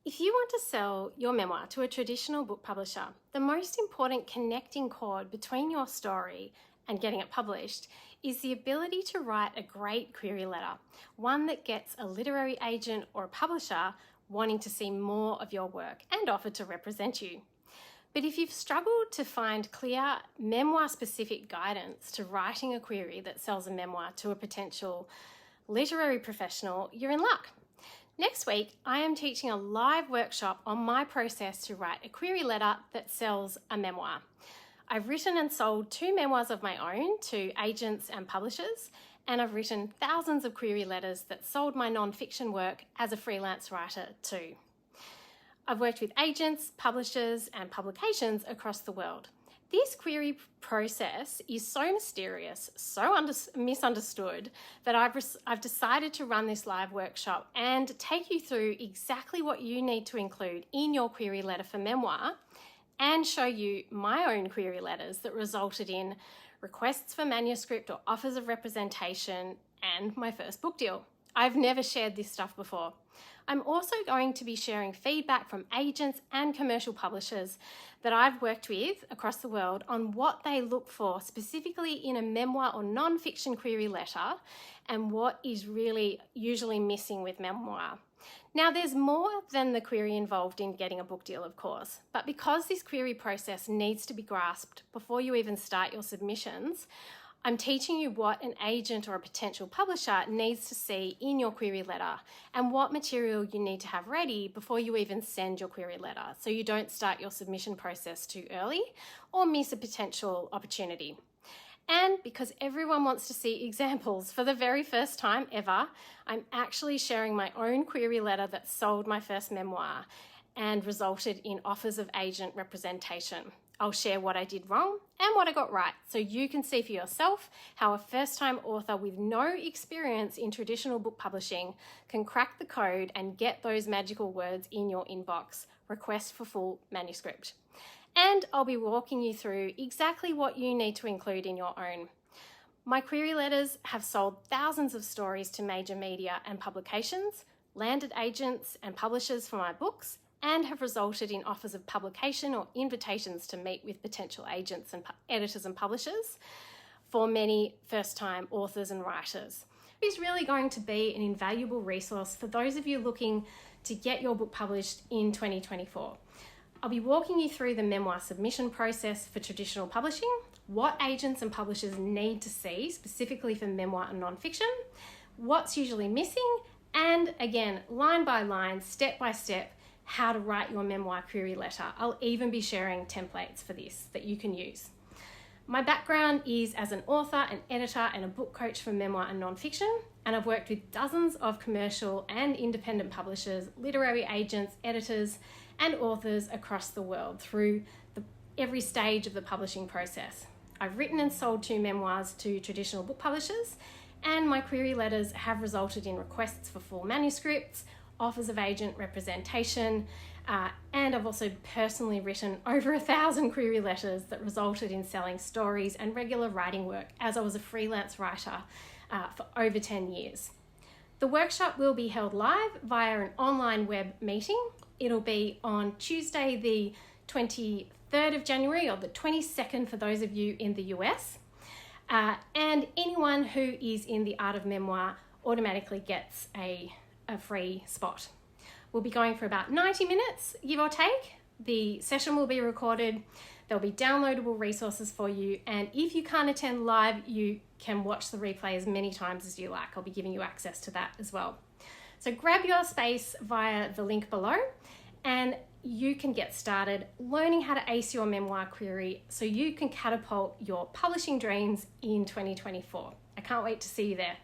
If you want to sell your memoir to a traditional book publisher, the most important connecting chord between your story and getting it published is the ability to write a great query letter, one that gets a literary agent or a publisher wanting to see more of your work and offer to represent you. But if you've struggled to find clear memoir-specific guidance to writing a query that sells a memoir to a potential literary professional, you're in luck. Next week, I am teaching a live workshop on my process to write a query letter that sells a memoir. I've written and sold 2 memoirs of my own to agents and publishers, and I've written thousands of query letters that sold my non-fiction work as a freelance writer too. I've worked with agents, publishers, and publications across the world. This query process is so mysterious, so misunderstood, that I've decided to run this live workshop and take you through exactly what you need to include in your query letter for memoir and show you my own query letters that resulted in requests for manuscript or offers of representation and my first book deal. I've never shared this stuff before. I'm also going to be sharing feedback from agents and commercial publishers that I've worked with across the world on what they look for specifically in a memoir or non-fiction query letter and what is really usually missing with memoir. Now, there's more than the query involved in getting a book deal, of course, but because this query process needs to be grasped before you even start your submissions, I'm teaching you what an agent or a potential publisher needs to see in your query letter and what material you need to have ready before you even send your query letter, so you don't start your submission process too early or miss a potential opportunity. And because everyone wants to see examples for the very first time ever, I'm actually sharing my own query letter that sold my first memoir and resulted in offers of agent representation. I'll share what I did wrong and what I got right, so you can see for yourself how a first-time author with no experience in traditional book publishing can crack the code and get those magical words in your inbox, request for full manuscript. And I'll be walking you through exactly what you need to include in your own. My query letters have sold thousands of stories to major media and publications, landed agents and publishers for my books, and have resulted in offers of publication or invitations to meet with potential agents and editors and publishers for many first-time authors and writers. It is really going to be an invaluable resource for those of you looking to get your book published in 2024. I'll be walking you through the memoir submission process for traditional publishing, what agents and publishers need to see specifically for memoir and non-fiction, what's usually missing, and again, line by line, step by step, how to write your memoir query letter. I'll even be sharing templates for this that you can use. My background is as an author, an editor, and a book coach for memoir and non-fiction, and I've worked with dozens of commercial and independent publishers, literary agents, editors, and authors across the world through every stage of the publishing process. I've written and sold 2 memoirs to traditional book publishers, and my query letters have resulted in requests for full manuscripts, offers of agent representation, and I've also personally written over 1,000 query letters that resulted in selling stories and regular writing work as I was a freelance writer for over 10 years. The workshop will be held live via an online web meeting. It'll be on Tuesday the 23rd of January or the 22nd for those of you in the US. And anyone who is in the art of memoir automatically gets a free spot. We'll be going for about 90 minutes, give or take. The session will be recorded. There'll be downloadable resources for you. And if you can't attend live, you can watch the replay as many times as you like. I'll be giving you access to that as well. So grab your space via the link below and you can get started learning how to ace your memoir query so you can catapult your publishing dreams in 2024. I can't wait to see you there.